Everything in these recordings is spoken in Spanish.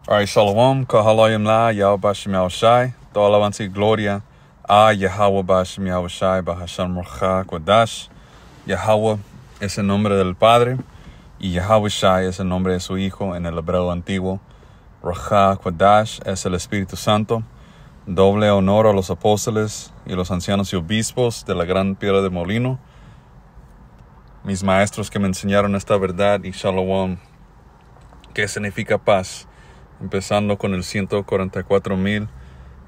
Alright, Shalom, Kahaloyim La, Yahweh Bashem Yahushai, toda alabanza y gloria a Yahweh Bashem Yahushai, Bahasham Ruach Kodash. Yahweh es el nombre del Padre y Yahushai es el nombre de su Hijo en el hebreo antiguo. Ruach Kodash es el Espíritu Santo. Doble honor a los apóstoles y los ancianos y obispos de la gran piedra de molino, mis maestros que me enseñaron esta verdad, y Shalom, que significa paz, empezando con el 144,000,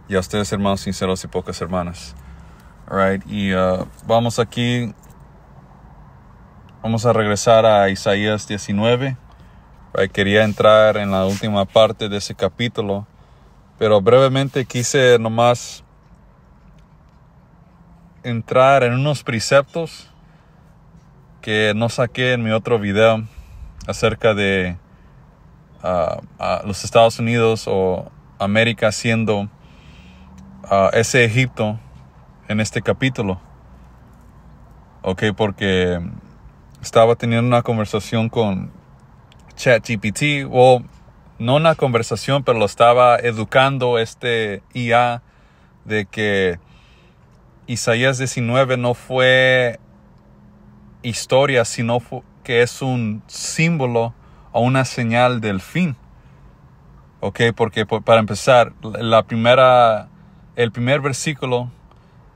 y a ustedes, hermanos sinceros y pocas hermanas. Alright, y vamos a regresar a Isaías 19. Right, quería entrar en la última parte de ese capítulo, pero brevemente quise nomás entrar en unos preceptos que no saqué en mi otro video acerca de los Estados Unidos o América siendo ese Egipto en este capítulo. Ok, porque estaba teniendo una conversación con ChatGPT, o no una conversación, pero lo estaba educando este IA de que Isaías 19 no fue historia, sino que es un símbolo o una señal del fin. Ok, porque para empezar, el primer versículo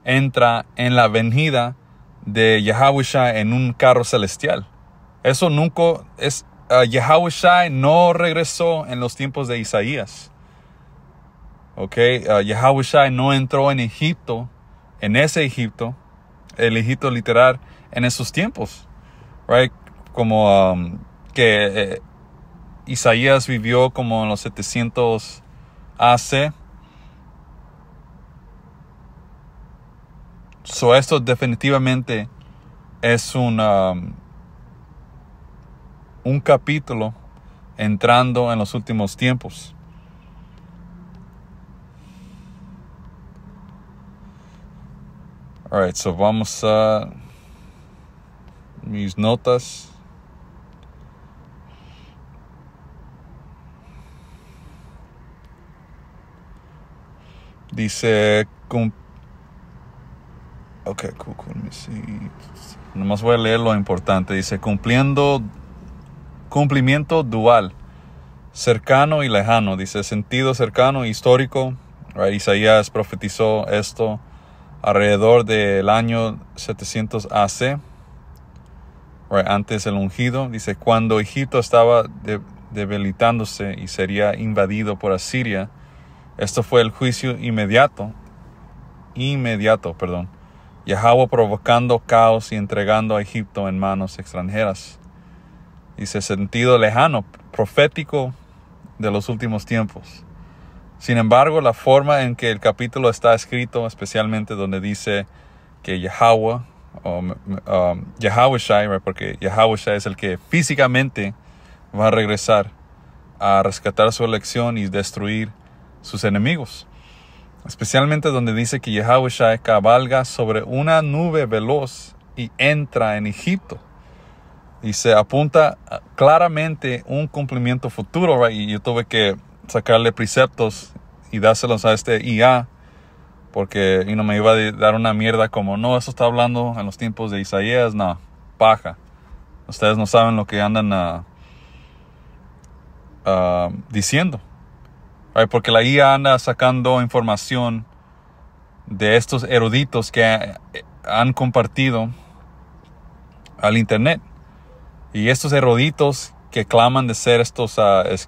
entra en la venida de Yahushua en un carro celestial. Eso nunca es. Yahushua no regresó en los tiempos de Isaías. Ok, Yahushua no entró en Egipto, en ese Egipto, el Egipto literal, en esos tiempos. Right, como que Isaías vivió como en los 700 AC. So esto definitivamente es un capítulo entrando en los últimos tiempos. Alright, so vamos a mis notas. Dice, okay, cool, let me see. Nomás voy a leer lo importante. Dice, cumplimiento dual, cercano y lejano. Dice, sentido cercano, histórico. Right? Isaías profetizó esto alrededor del año 700 AC. Right? Antes el ungido. Dice, cuando Egipto estaba debilitándose y sería invadido por Asiria. Esto fue el juicio inmediato, Yahweh provocando caos y entregando a Egipto en manos extranjeras. Dice, sentido lejano, profético de los últimos tiempos. Sin embargo, la forma en que el capítulo está escrito, especialmente donde dice que Yahweh, Yahushai, porque Yahushai es el que físicamente va a regresar a rescatar su elección y destruir sus enemigos. Especialmente donde dice que Yahushua cabalga sobre una nube veloz y entra en Egipto. Y se apunta claramente un cumplimiento futuro. Right? Y yo tuve que sacarle preceptos y dárselos a este IA, porque me iba a dar una mierda como, no, eso está hablando en los tiempos de Isaías. No, paja. Ustedes no saben lo que andan diciendo. Right? Porque la IA anda sacando información de estos eruditos que han compartido al internet. Y estos eruditos que claman de ser estos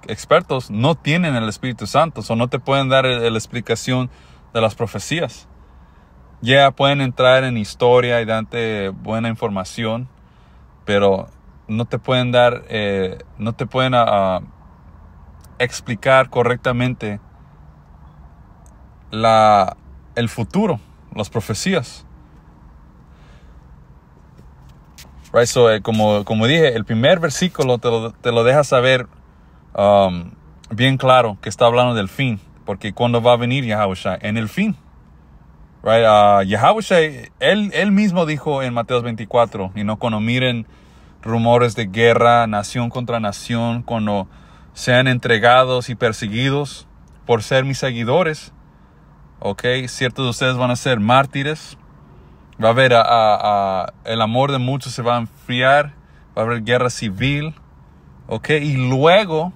expertos no tienen el Espíritu Santo, o no te pueden dar la explicación de las profecías. Ya pueden entrar en historia y darte buena información, pero no te pueden dar, explicar correctamente el futuro, las profecías. Right, so, como dije, el primer versículo te lo deja saber bien claro que está hablando del fin, porque cuando va a venir Yahushua en el fin. Right, Yahushua, él mismo dijo en Mateo 24, cuando miren rumores de guerra, nación contra nación, cuando sean entregados y perseguidos por ser mis seguidores. Ok, ciertos de ustedes van a ser mártires. Va a haber el amor de muchos se va a enfriar. Va a haber guerra civil. Ok, y luego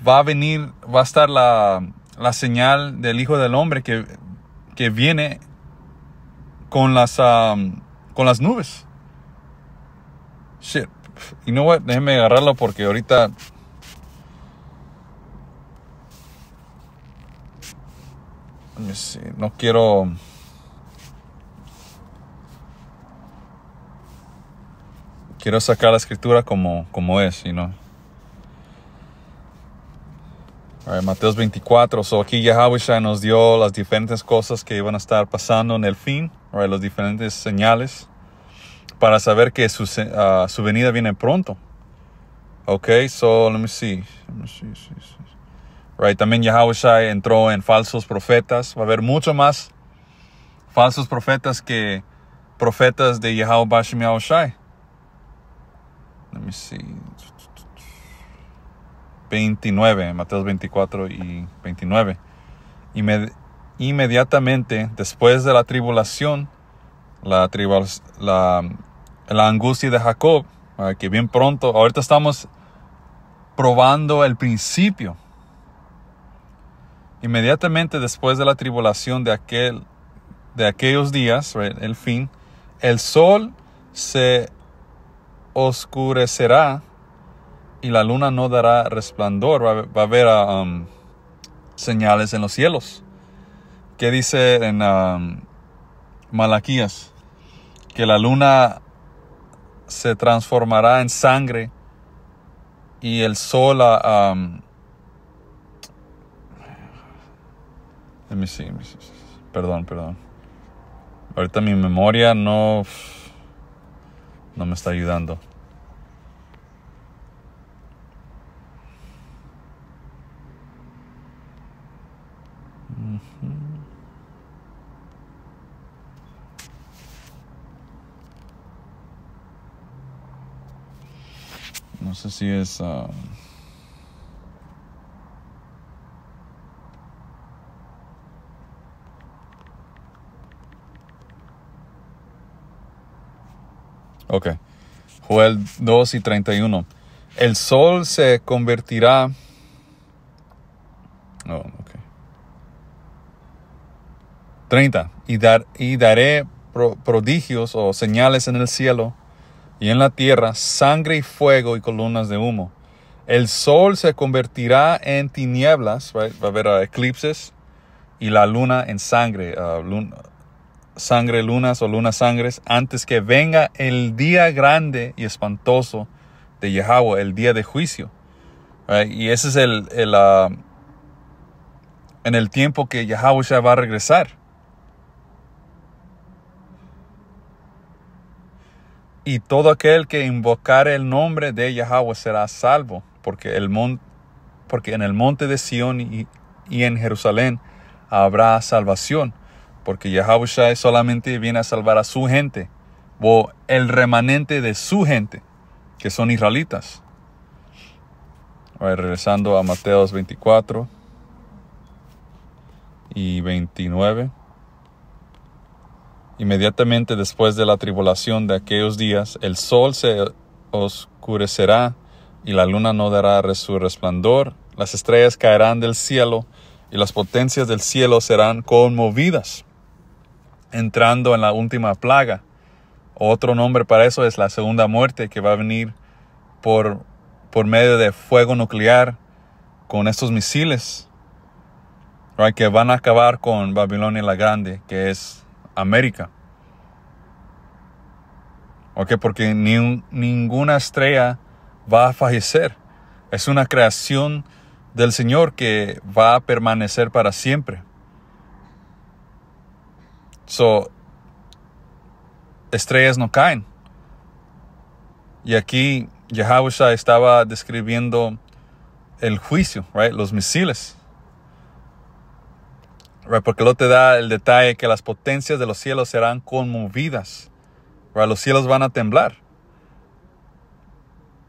va a estar la señal del Hijo del Hombre que viene con las nubes. Shit. You know what? Déjenme agarrarlo porque ahorita no quiero sacar la escritura como es, you know. Right, Mateos 24. So aquí Yahweh nos dio las diferentes cosas que iban a estar pasando en el fin, right, las diferentes señales para saber que su venida viene pronto. Okay, so let me see. Right, también Yahweh entró en falsos profetas. Va a haber mucho más falsos profetas que profetas de Yahweh Bashem Yahushai. Let me see. 29, Mateos 24 y 29. Inmediatamente después de la tribulación, la angustia de Jacob, que bien pronto, ahorita estamos probando el principio. Inmediatamente después de la tribulación de aquellos días, right, el fin, el sol se oscurecerá y la luna no dará resplandor. Va a haber señales en los cielos. ¿Qué dice en Malaquías? Que la luna se transformará en sangre y el sol let me see. Perdón. Ahorita mi memoria no me está ayudando. No sé si es ok. Joel 2 y 31. El sol se convertirá. Oh, ok. 30. Y daré prodigios o señales en el cielo y en la tierra, sangre y fuego y columnas de humo. El sol se convertirá en tinieblas, right? Va a haber eclipses, y la luna en sangre, sangre lunas o lunas sangres, antes que venga el día grande y espantoso de Yahweh, el día de juicio. Right? Y ese es en el tiempo que Yahweh va a regresar. Y todo aquel que invocare el nombre de Yahweh será salvo, porque en el monte de Sión y en Jerusalén habrá salvación, porque Yahweh solamente viene a salvar a su gente, o el remanente de su gente, que son israelitas. Regresando a Mateos 24 y 29. Inmediatamente después de la tribulación de aquellos días, el sol se oscurecerá y la luna no dará su resplandor. Las estrellas caerán del cielo y las potencias del cielo serán conmovidas, entrando en la última plaga. Otro nombre para eso es la segunda muerte, que va a venir por medio de fuego nuclear con estos misiles, right, que van a acabar con Babilonia la Grande, que es América. Ok, porque ninguna estrella va a fallecer. Es una creación del Señor que va a permanecer para siempre. So, estrellas no caen. Y aquí Yahweh estaba describiendo el juicio, right? Los misiles. Right, porque luego te da el detalle que las potencias de los cielos serán conmovidas. Right, los cielos van a temblar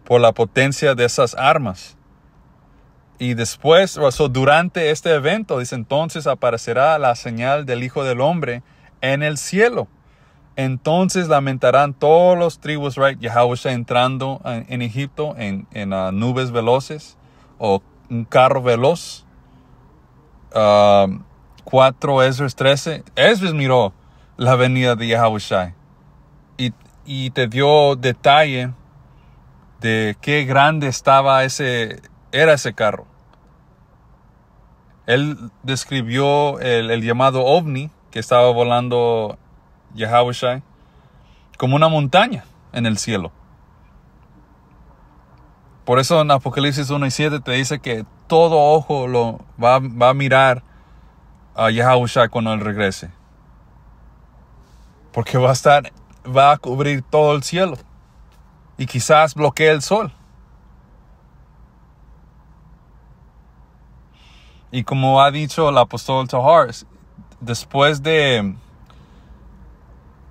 por la potencia de esas armas. Y después, durante este evento, dice, entonces aparecerá la señal del Hijo del Hombre en el cielo. Entonces lamentarán todos los tribus, right? Yahushua entrando en Egipto en nubes veloces o un carro veloz. 4 Esdras 13. Esdras miró la venida de Yahushua y te dio detalle de qué grande era ese carro. Él describió el llamado ovni que estaba volando Yahushua como una montaña en el cielo. Por eso en Apocalipsis 1:7 te dice que todo ojo lo va a mirar a Yahushua cuando Él regrese. Porque va a cubrir todo el cielo. Y quizás bloquee el sol. Y como ha dicho el apóstol Tahar, después de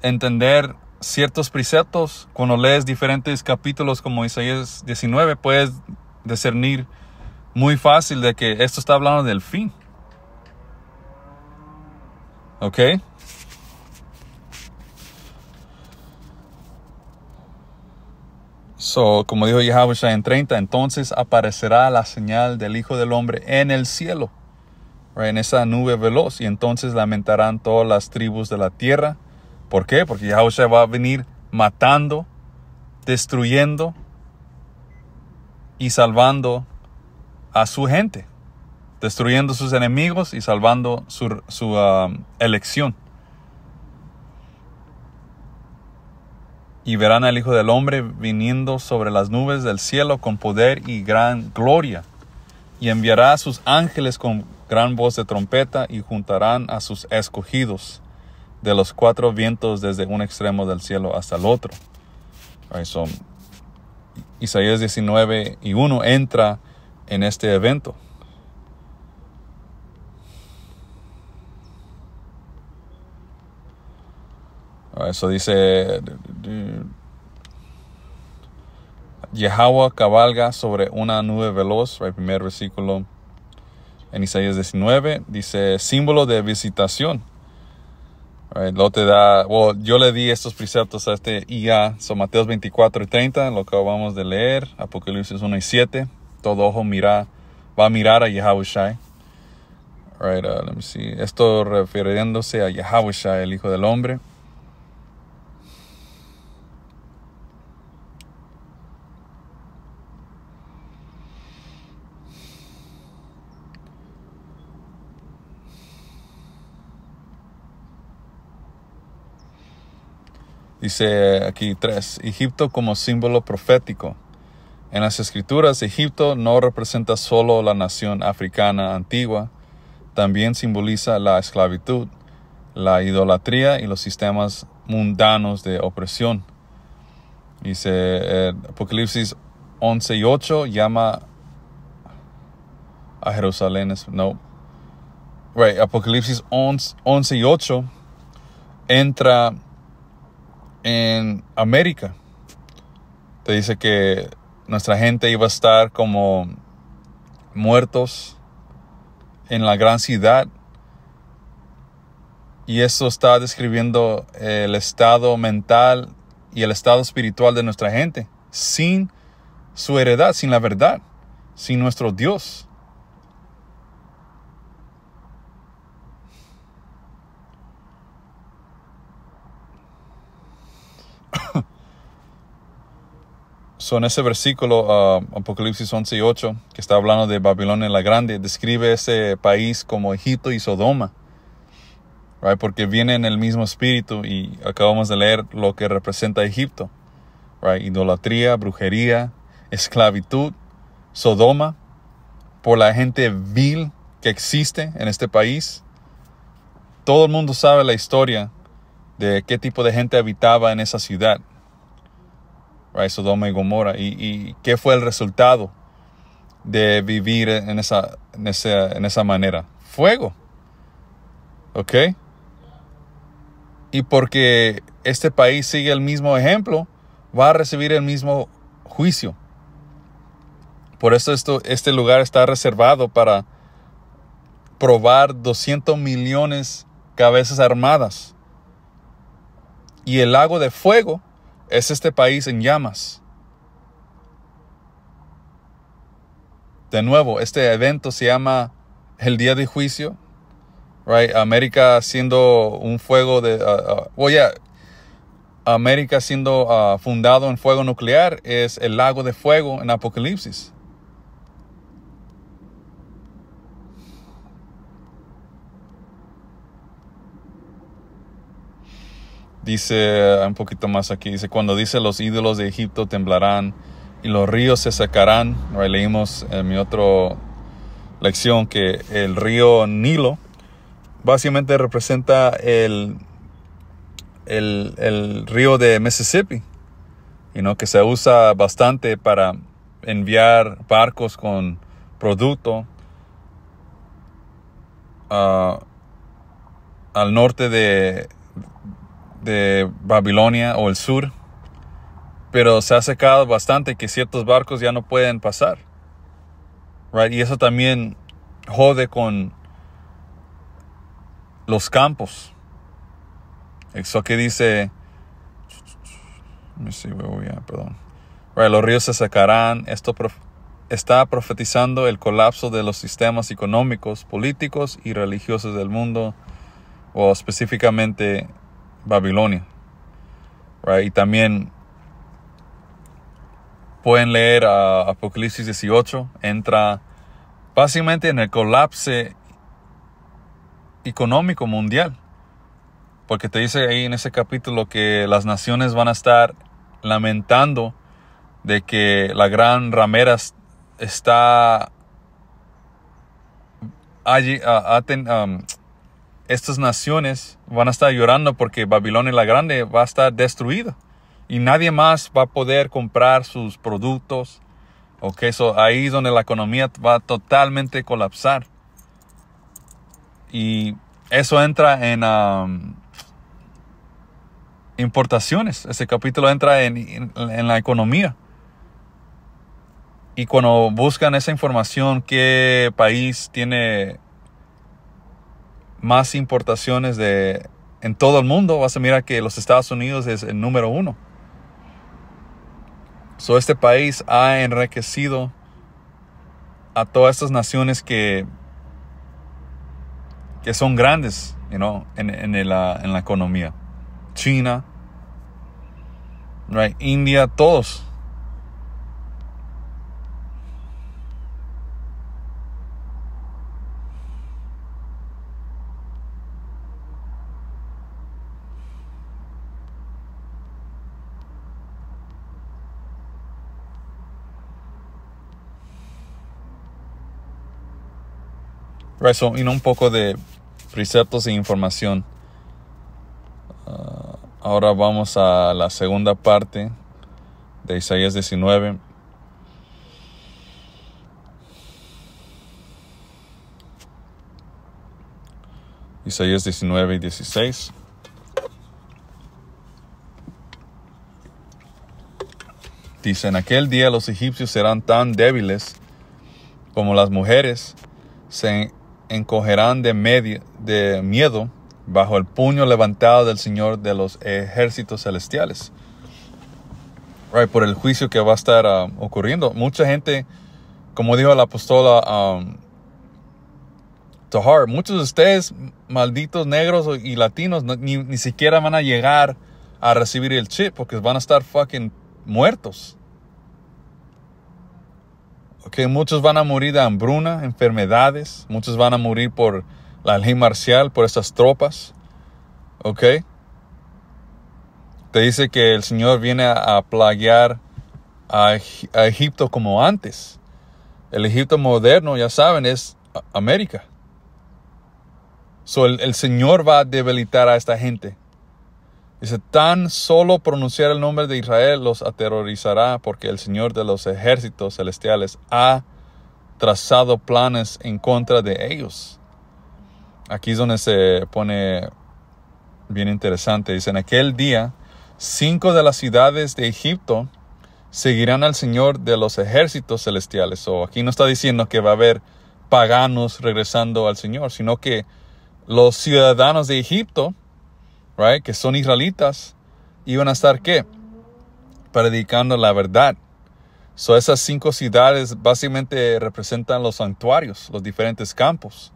entender ciertos preceptos, cuando lees diferentes capítulos como Isaías 19, puedes discernir muy fácil de que esto está hablando del fin. ¿Ok? Como dijo Yahushua en 30, entonces aparecerá la señal del Hijo del Hombre en el cielo, right, en esa nube veloz, y entonces lamentarán todas las tribus de la tierra. ¿Por qué? Porque Yahushua va a venir matando, destruyendo y salvando a su gente, destruyendo sus enemigos y salvando su elección. Y verán al Hijo del Hombre viniendo sobre las nubes del cielo con poder y gran gloria. Y enviará a sus ángeles con gran voz de trompeta y juntarán a sus escogidos de los 4 vientos desde un extremo del cielo hasta el otro. Isaías 19:1 entra en este evento. Eso dice, Yahweh cabalga sobre una nube veloz, el primer versículo en Isaías 19, dice símbolo de visitación. Luego te da, yo le di estos preceptos a este IA, son Mateos 24:30, lo que acabamos de leer, Apocalipsis 1:7, todo ojo va a mirar a Yahushua. Let me see. Esto refiriéndose a Yahushua, el Hijo del Hombre. Dice aquí 3, Egipto como símbolo profético. En las escrituras, Egipto no representa solo la nación africana antigua, también simboliza la esclavitud, la idolatría y los sistemas mundanos de opresión. Dice Apocalipsis 11:8 llama a Jerusalén. Apocalipsis 11:8 entra en América. Te dice que nuestra gente iba a estar como muertos en la gran ciudad. Y eso está describiendo el estado mental y el estado espiritual de nuestra gente. Sin su heredad, sin la verdad, sin nuestro Dios. En ese versículo, Apocalipsis 11:8, que está hablando de Babilonia la Grande, describe ese país como Egipto y Sodoma. Right? Porque viene en el mismo espíritu y acabamos de leer lo que representa Egipto. Right? Idolatría, brujería, esclavitud, Sodoma, por la gente vil que existe en este país. Todo el mundo sabe la historia de qué tipo de gente habitaba en esa ciudad. Right, Sodoma y Gomorra, y qué fue el resultado de vivir en esa manera. Fuego. ¿Ok? Y porque este país sigue el mismo ejemplo, va a recibir el mismo juicio Por eso este lugar está reservado para probar 200 millones cabezas armadas. Y el lago de fuego es este país en llamas. De nuevo, este evento se llama el Día de Juicio. Right? América siendo un fuego de... América siendo fundado en fuego nuclear es el lago de fuego en Apocalipsis. Dice un poquito más aquí, dice, cuando dice los ídolos de Egipto temblarán y los ríos se secarán. Right? Leímos en mi otra lección que el río Nilo básicamente representa el río de Mississippi, que se usa bastante para enviar barcos con producto al norte de Babilonia o el sur, pero se ha secado bastante que ciertos barcos ya no pueden pasar. Right? Y eso también jode con los campos. Eso que dice, perdón. Right, los ríos se secarán. Esto está profetizando el colapso de los sistemas económicos, políticos y religiosos del mundo, o específicamente Babilonia. Right? Y también pueden leer Apocalipsis 18. Entra básicamente en el colapso económico mundial. Porque te dice ahí en ese capítulo que las naciones van a estar lamentando de que la gran ramera está allí. Estas naciones van a estar llorando porque Babilonia la Grande va a estar destruida. Y nadie más va a poder comprar sus productos. Okay, ahí es donde la economía va a totalmente colapsar. Y eso entra en importaciones. Ese capítulo entra en la economía. Y cuando buscan esa información, qué país tiene más importaciones en todo el mundo, vas a mirar que los Estados Unidos es el número 1. Este país ha enriquecido a todas estas naciones que son grandes, en la economía. China, right? India, todos. Right, un poco de preceptos e información. Ahora vamos a la segunda parte de Isaías 19. Isaías 19 y 16. Dice, en aquel día los egipcios serán tan débiles como las mujeres, se encogerán de miedo bajo el puño levantado del Señor de los ejércitos celestiales. Right, por el juicio que va a estar ocurriendo. Mucha gente, como dijo la apóstola Tahar, muchos de ustedes, malditos negros y latinos, ni siquiera van a llegar a recibir el chip porque van a estar fucking muertos. Okay, muchos van a morir de hambruna, enfermedades. Muchos van a morir por la ley marcial, por estas tropas. Ok. Te dice que el Señor viene a plaguear a Egipto como antes. El Egipto moderno, ya saben, es América. El Señor va a debilitar a esta gente. Dice, tan solo pronunciar el nombre de Israel los aterrorizará, porque el Señor de los ejércitos celestiales ha trazado planes en contra de ellos. Aquí es donde se pone bien interesante. Dice, en aquel día, 5 de las ciudades de Egipto seguirán al Señor de los ejércitos celestiales. O aquí no está diciendo que va a haber paganos regresando al Señor, sino que los ciudadanos de Egipto, right, que son israelitas, iban a estar ¿qué? Predicando la verdad. So, esas 5 ciudades básicamente representan los santuarios, los diferentes campos.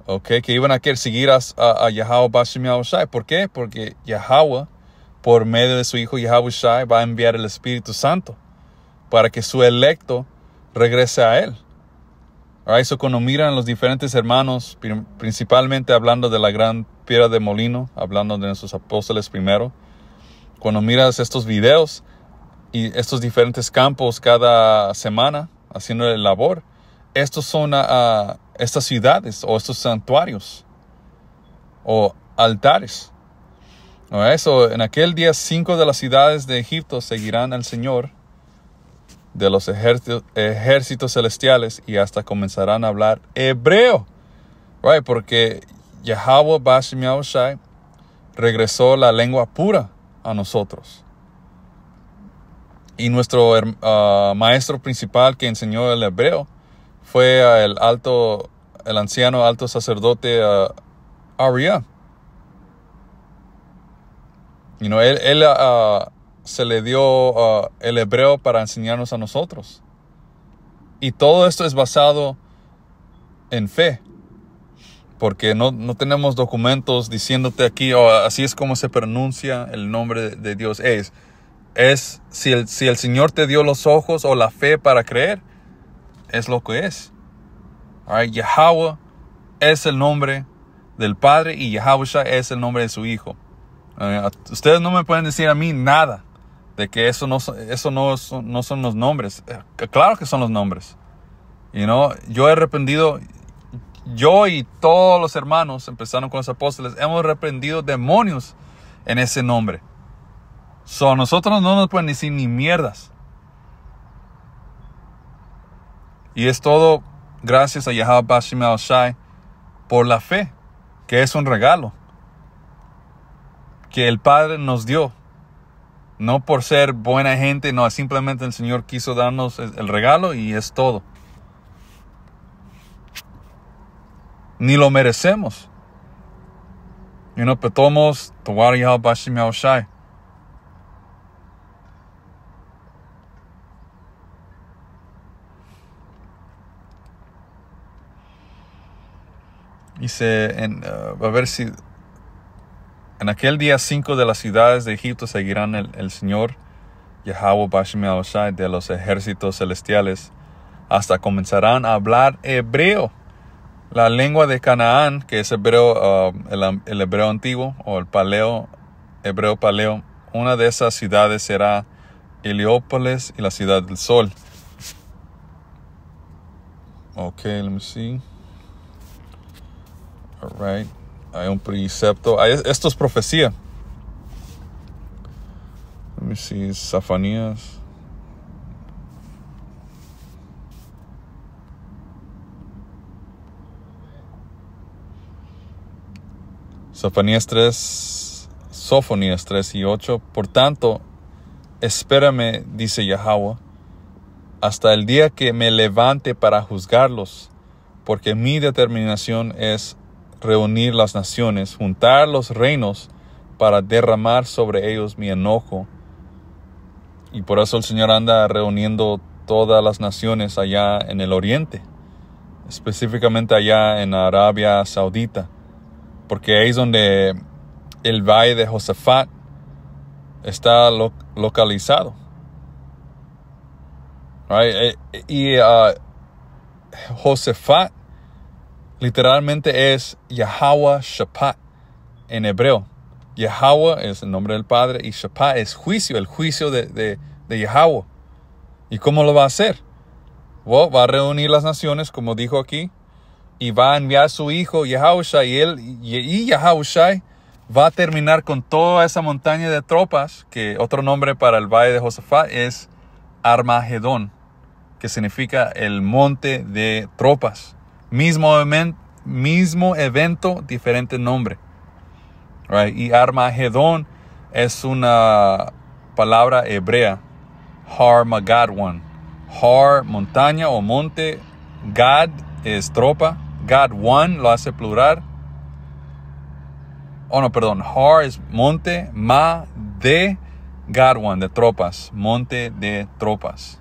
Okay, que iban a querer seguir a Yahweh Bashem Yahushai. ¿Por qué? Porque Yahweh, por medio de su hijo Yahushai, va a enviar el Espíritu Santo para que su electo regrese a él. Right, so cuando miran los diferentes hermanos, principalmente hablando de la gran piedra de molino, hablando de nuestros apóstoles primero, cuando miras estos videos y estos diferentes campos cada semana haciendo el labor, estos son estas ciudades o estos santuarios o altares. Right, so en aquel día 5 de las ciudades de Egipto seguirán al Señor de los ejércitos celestiales y hasta comenzarán a hablar hebreo. Right, porque Yahweh Bashem Yahushai regresó la lengua pura a nosotros. Y nuestro maestro principal que enseñó el hebreo fue el anciano alto sacerdote Ariah. Él se le dio el hebreo para enseñarnos a nosotros. Y todo esto es basado en fe. Porque no tenemos documentos diciéndote aquí, así es como se pronuncia el nombre de Dios. Si el Señor te dio los ojos o la fe para creer, es lo que es. Right? Yahweh es el nombre del Padre y Yahushua es el nombre de su Hijo. Ustedes no me pueden decir a mí nada de que eso no son los nombres. Claro que son los nombres. Yo he reprendido, yo y todos los hermanos, empezaron con los apóstoles, hemos reprendido demonios en ese nombre. Nosotros no nos pueden decir ni mierdas. Y es todo gracias a Yahweh Bashem Yahushai por la fe, que es un regalo que el Padre nos dio. No por ser buena gente, no, simplemente el Señor quiso darnos el regalo y es todo. Ni lo merecemos. Pero tomamos Tawar Yahweh Bashem Yahushai. Dice, a ver si en aquel día 5 de las ciudades de Egipto seguirán el Señor Yahweh Bashem Yahushai de los ejércitos celestiales, hasta comenzarán a hablar hebreo, la lengua de Canaán, que es hebreo, el hebreo antiguo o el hebreo paleo. Una de esas ciudades será Heliópolis y la ciudad del sol. Okay, let me see. All right. Hay un precepto. Esto es profecía. Let me see. Zafanías. Sofonías 3 y 8. Por tanto, espérame, dice Yahweh, hasta el día que me levante para juzgarlos, porque mi determinación es reunir las naciones, juntar los reinos para derramar sobre ellos mi enojo. Y por eso el Señor anda reuniendo todas las naciones allá en el oriente, específicamente allá en Arabia Saudita, porque ahí es donde el valle de Josafat está localizado. Right? Y Josafat literalmente es Yahweh Shapat en hebreo. Yahweh es el nombre del Padre y Shapat es juicio, el juicio de Yahweh. ¿Y cómo lo va a hacer? Well, va a reunir las naciones, como dijo aquí, y va a enviar a su hijo Yahushai, y Yahushai va a terminar con toda esa montaña de tropas, que otro nombre para el valle de Josafat es Armagedón, que significa el monte de tropas. Mismo evento, diferente nombre. Right? Y Armagedón es una palabra hebrea Har-Magadwan. Har, montaña o monte. Gad es tropa. Gadwan lo hace plural. Oh, no, perdón. Har es monte. Ma de Gadwan, de tropas. Monte de tropas.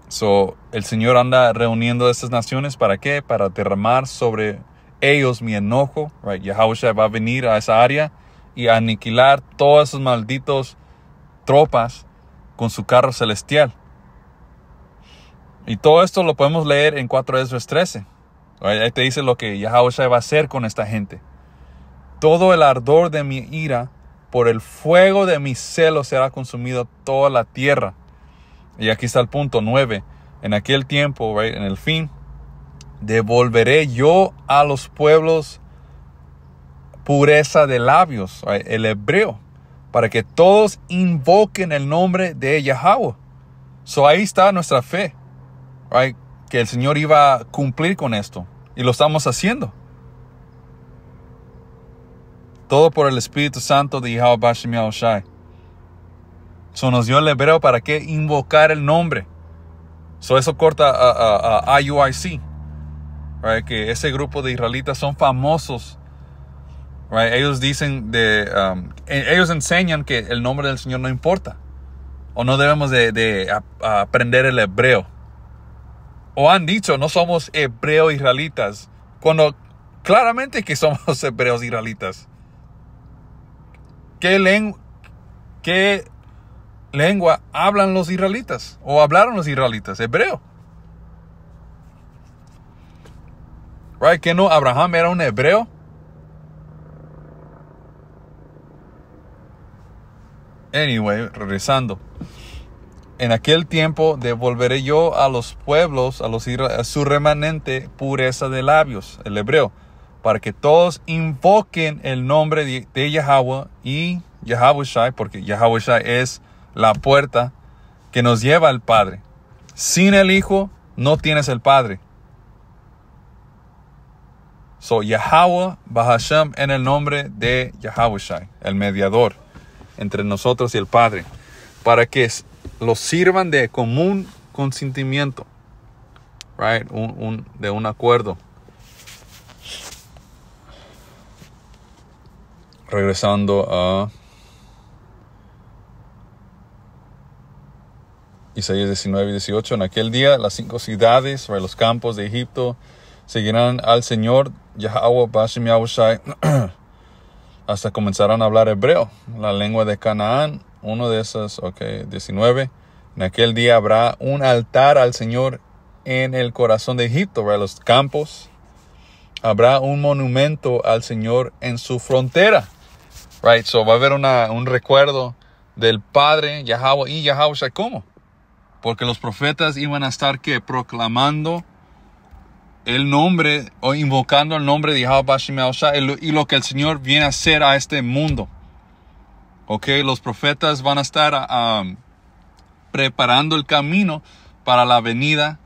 So, el Señor anda reuniendo a estas naciones. ¿Para qué? Para derramar sobre ellos mi enojo. Right? Yahushua va a venir a esa área y a aniquilar todas esas malditos tropas con su carro celestial. Y todo esto lo podemos leer en 4 Esdras 13. Right? Ahí te dice lo que Yahushua va a hacer con esta gente. Todo el ardor de mi ira, por el fuego de mi celo será consumido toda la tierra. Y aquí está el punto 9. En aquel tiempo, right, en el fin, devolveré yo a los pueblos pureza de labios, right, el hebreo, para que todos invoquen el nombre de Yahweh. So ahí está nuestra fe, right, que el Señor iba a cumplir con esto. Y lo estamos haciendo. Todo por el Espíritu Santo de Yahweh Bashem Yahushai. So nos dio el hebreo para que invocar el nombre. So eso corta a IUIC. Right? Que ese grupo de israelitas son famosos. Right? Ellos dicen ellos enseñan que el nombre del Señor no importa. O no debemos de aprender el hebreo. O han dicho, no somos hebreos israelitas. Cuando claramente que somos hebreos israelitas. ¿Qué lengua hablan los israelitas? ¿O hablaron los israelitas? Hebreo. Right? ¿Que no? Abraham era un hebreo. Anyway, regresando. En aquel tiempo devolveré yo a los pueblos, a su remanente, pureza de labios, el hebreo, para que todos invoquen el nombre de Yahweh y Yahushai, porque Yahushai es la puerta que nos lleva al Padre. Sin el Hijo no tienes el Padre. So Yahweh Bahashem en el nombre de Yahushai, el mediador entre nosotros y el Padre, para que los sirvan de común consentimiento, right? De un acuerdo. Regresando a Isaías 19 y 18. En aquel día las 5 ciudades, los campos de Egipto, seguirán al Señor Yahweh Bashem Yahushai hasta comenzarán a hablar hebreo, la lengua de Canaán. Uno de esos, 19. En aquel día habrá un altar al Señor en el corazón de Egipto, los campos. Habrá un monumento al Señor en su frontera. Right, so va a haber un recuerdo del Padre, Yahweh y Yahushua. ¿Cómo? Porque los profetas iban a estar proclamando el nombre o invocando el nombre de Yahweh Bashem Yahushai y lo que el Señor viene a hacer a este mundo. Los profetas van a estar preparando el camino para la venida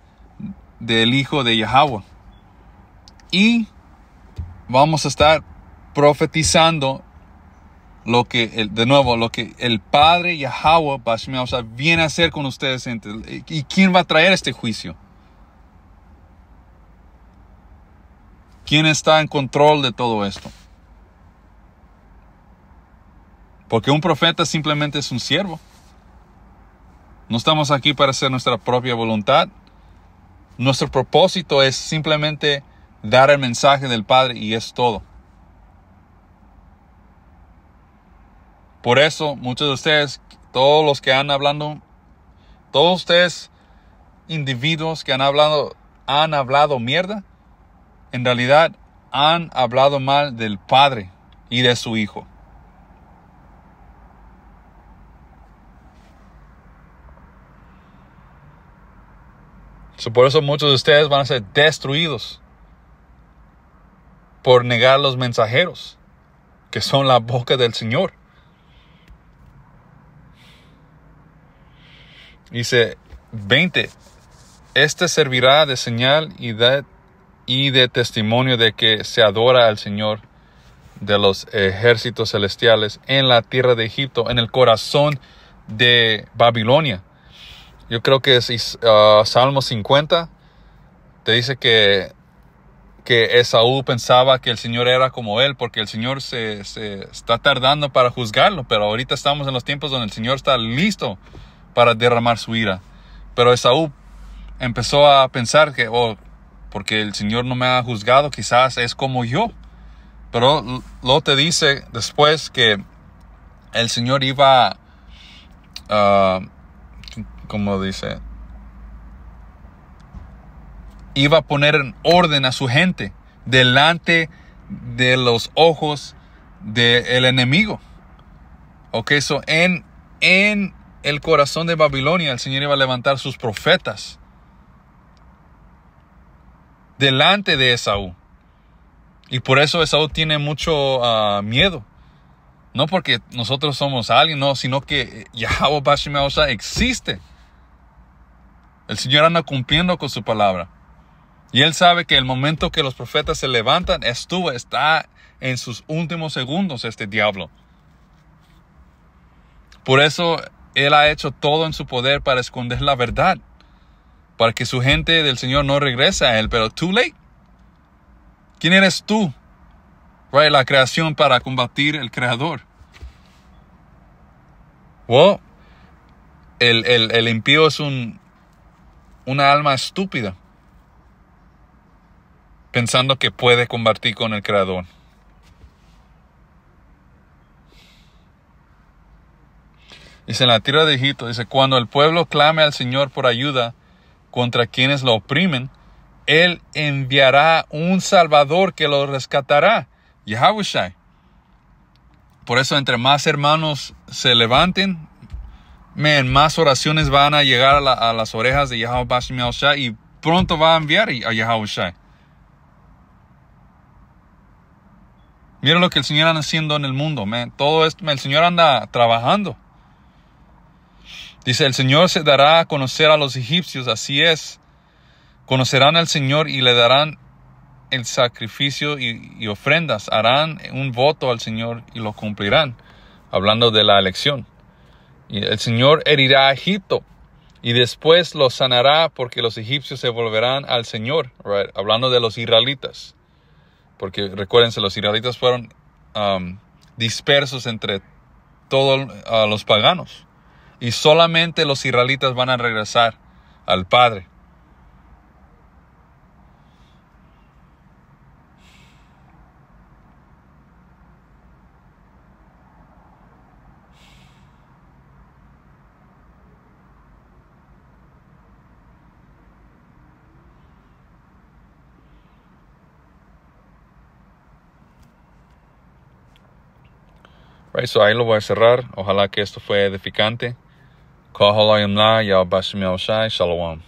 del Hijo de Yahweh. Y vamos a estar profetizando lo que el Padre Yahweh Bashem Yahushai viene a hacer con ustedes. ¿Y quién va a traer este juicio? ¿Quién está en control de todo esto? Porque un profeta simplemente es un siervo. No estamos aquí para hacer nuestra propia voluntad. Nuestro propósito es simplemente dar el mensaje del Padre y es todo. Por eso, muchos de ustedes, todos los que han hablado, todos ustedes, individuos que han hablado mierda, en realidad han hablado mal del Padre y de su Hijo. Por eso muchos de ustedes van a ser destruidos por negar los mensajeros, que son la boca del Señor. Dice 20. Este servirá de señal y de testimonio de que se adora al Señor de los ejércitos celestiales en la tierra de Egipto, en el corazón de Babilonia. Yo creo que es Salmo 50. Te dice que Esaú pensaba que el Señor era como él, porque el Señor se está tardando para juzgarlo, pero ahorita estamos en los tiempos donde el Señor está listo para derramar su ira. Pero Esaú empezó a pensar que, porque el Señor no me ha juzgado, quizás es como yo. Pero luego te dice después que el Señor iba, como dice, iba a poner en orden a su gente delante de los ojos del enemigo. Ok, so en el corazón de Babilonia el Señor iba a levantar sus profetas delante de Esaú. Y por eso Esaú tiene mucho miedo. No porque nosotros somos alguien, no, sino que Yahweh Bashem Yahushua existe. El Señor anda cumpliendo con su palabra. Y Él sabe que el momento que los profetas se levantan, está en sus últimos segundos este diablo. Por eso Él ha hecho todo en su poder para esconder la verdad. Para que su gente del Señor no regrese a Él, pero too late. ¿Quién eres tú? Right, la creación para combatir el Creador. Well, el impío es una alma estúpida, pensando que puede combatir con el Creador. Dice en la tierra de Egipto, dice, cuando el pueblo clame al Señor por ayuda contra quienes lo oprimen, Él enviará un Salvador que lo rescatará. Yahushua. Por eso, entre más hermanos se levanten, más oraciones van a llegar a las orejas de Yahweh Bashem Yahushua, y pronto va a enviar a Yahushua. Mira lo que el Señor anda haciendo en el mundo, man. Todo esto, el Señor anda trabajando. Dice, el Señor se dará a conocer a los egipcios, así es. Conocerán al Señor y le darán el sacrificio y ofrendas. Harán un voto al Señor y lo cumplirán. Hablando de la elección. Y el Señor herirá a Egipto y después lo sanará, porque los egipcios se volverán al Señor. Right? Hablando de los israelitas. Porque recuérdense, los israelitas fueron dispersos entre todos los paganos. Y solamente los israelitas van a regresar al Padre. Right, so ahí lo voy a cerrar. Ojalá que esto fue edificante. Shalom.